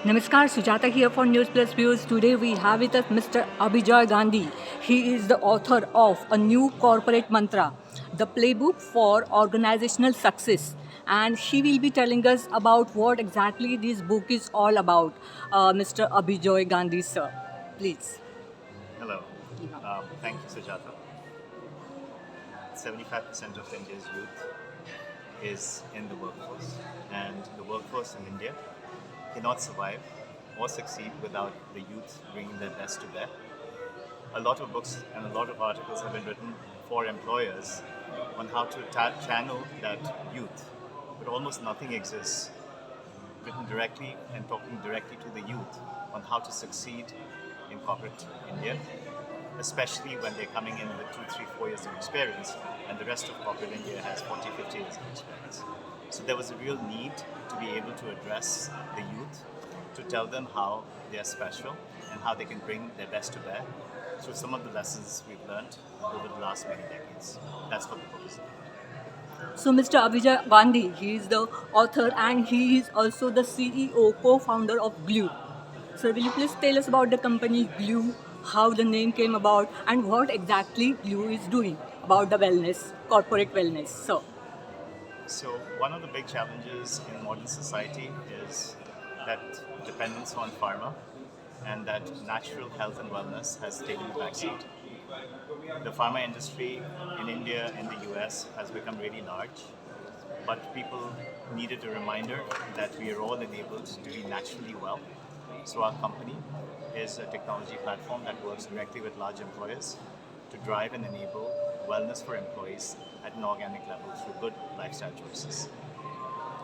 Namaskar, Sujata here for NEWS+VIEWS. Today we have with us Mr. Abhijoy Gandhi. He is the author of a new corporate mantra, the Playbook for Organizational Success. And he will be telling us about what exactly this book is all about. Mr. Abhijoy Gandhi, sir. Please. Hello. Thank you, Sujata. 75% of India's youth is in the workforce, and the workforce in India cannot survive or succeed without the youth bringing their best to bear. A lot of books and a lot of articles have been written for employers on how to channel that youth, but almost nothing exists written directly and talking directly to the youth on how to succeed in corporate India, especially when they're coming in with 2, 3, 4 years of experience, and the rest of corporate India has 40, 50 years of experience. So there was a real need to be able to address the youth, to tell them how they're special and how they can bring their best to bear through some of the lessons we've learned over the last many decades. That's what the book is about. So, Mr. Abhijoy Gandhi, he is the author and he is also the CEO, co-founder of Glue. So, will you please tell us about the company Glue, how the name came about, and what exactly Glue is doing about the wellness, corporate wellness? So one of the big challenges in modern society is that dependence on pharma and that natural health and wellness has taken the backseat. The pharma industry in India and the US has become really large, but people needed a reminder that we are all enabled to be naturally well. So our company is a technology platform that works directly with large employers to drive and enable wellness for employees at an organic level through good lifestyle choices.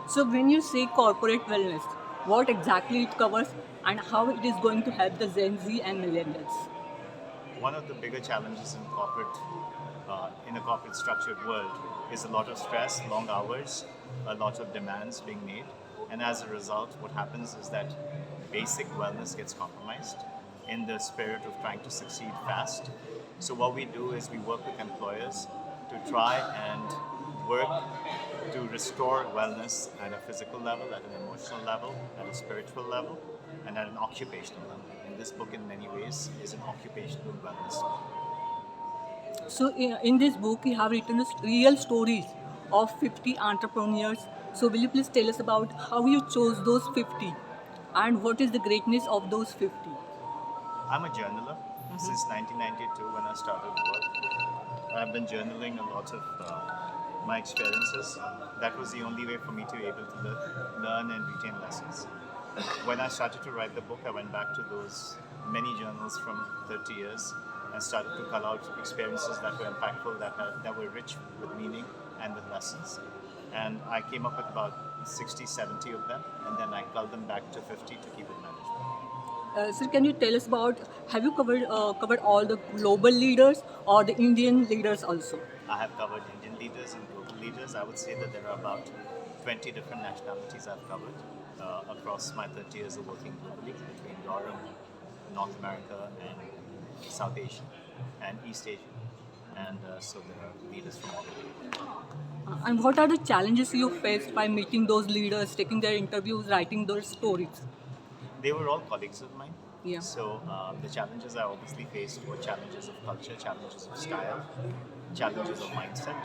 So, when you say corporate wellness, what exactly it covers and how it is going to help the Gen Z and millennials? One of the bigger challenges in a corporate structured world is a lot of stress, long hours, a lot of demands being made, and as a result, what happens is that basic wellness gets compromised in the spirit of trying to succeed fast. So what we do is we work with employers to try and work to restore wellness at a physical level, at an emotional level, at a spiritual level, and at an occupational level. And this book, in many ways, is an occupational wellness book. So, in this book, you have written real stories of 50 entrepreneurs. So, will you please tell us about how you chose those 50 and what is the greatness of those 50? I'm a journaler since 1992 when I started work. I've been journaling a lot of my experiences. That was the only way for me to be able to learn and retain lessons. When I started to write the book, I went back to those many journals from 30 years and started to cull out experiences that were impactful, that were rich with meaning and with lessons. And I came up with about 60, 70 of them, and then I culled them back to 50 to keep it manageable. Sir, can you tell us about, have you covered all the global leaders or the Indian leaders also? I have covered Indian leaders and global leaders. I would say that there are about 20 different nationalities I've covered across my 30 years of working globally between Europe, North America, and South Asia, and East Asia. And so there are leaders from all over. And what are the challenges you faced by meeting those leaders, taking their interviews, writing those stories? They were all colleagues of mine. Yeah. So the challenges I obviously faced were challenges of culture, challenges of style, challenges of mindset.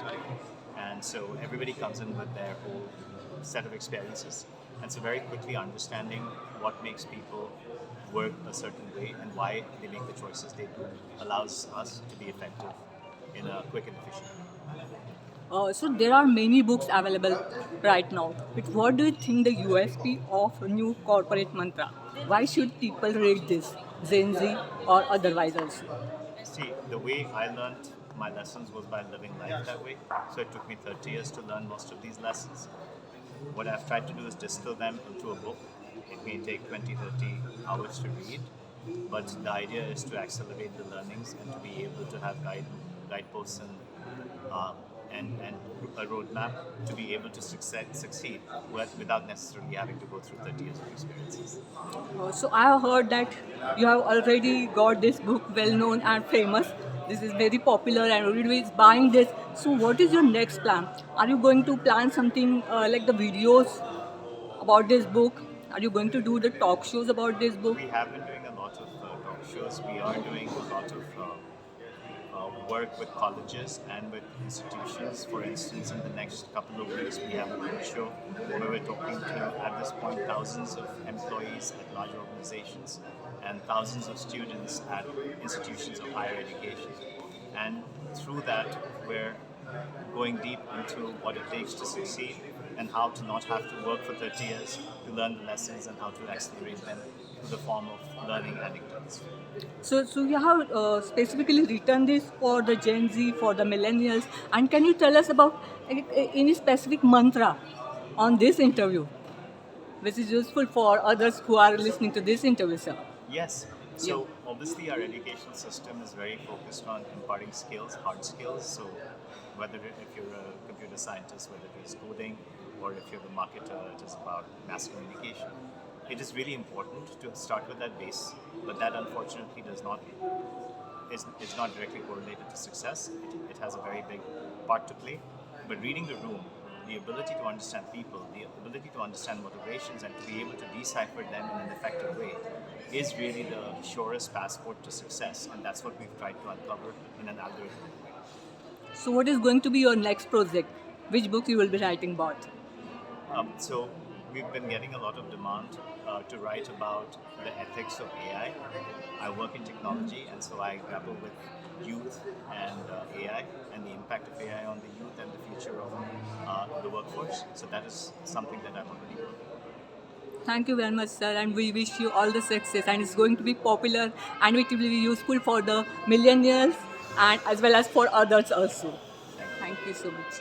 And so everybody comes in with their whole set of experiences. And so very quickly understanding what makes people work a certain way and why they make the choices they do allows us to be effective in a quick and efficient way. So there are many books available right now. But what do you think the USP of a new corporate mantra? Why should people read this, Gen Z or otherwise also? See, the way I learned my lessons was by living life that way. So it took me 30 years to learn most of these lessons. What I've tried to do is distill them into a book. It may take 20, 30 hours to read, but the idea is to accelerate the learnings and to be able to have guideposts and a roadmap to be able to succeed without necessarily having to go through 30 years of experiences. So I have heard that you have already got this book well known and famous. This is very popular and everybody is buying this. So what is your next plan? Are you going to plan something like the videos about this book Are you going to do the talk shows about this book? We have been doing a lot of talk shows. We are doing a lot of work with colleges and with institutions. For instance, in the next couple of weeks, we have a roadshow where we're talking to, at this point, thousands of employees at large organizations and thousands of students at institutions of higher education. And through that, we're going deep into what it takes to succeed and how to not have to work for 30 years to learn the lessons and how to accelerate them through the form of learning anecdotes. So you have specifically written this for the Gen Z, for the millennials, and can you tell us about any specific mantra on this interview, which is useful for others who are listening to this interview, sir? Yes. So obviously our education system is very focused on imparting skills, hard skills. So whether if you're a computer scientist, whether it is coding, or if you're a marketer, it is about mass communication. It is really important to start with that base, but that unfortunately is not directly correlated to success. It has a very big part to play. But reading the room, the ability to understand people, the ability to understand motivations and to be able to decipher them in an effective way is really the surest passport to success. And that's what we've tried to uncover in an algorithmic way. So what is going to be your next project? Which book you will be writing about? So we've been getting a lot of demand to write about the ethics of AI. I work in technology, and so I grapple with youth and AI and the impact of AI on the youth and the future of the workforce. So that is something that I'm already working on. Thank you very much, sir, and we wish you all the success. And it's going to be popular, and it will be useful for the millennials and as well as for others also. Thank you. Thank you so much.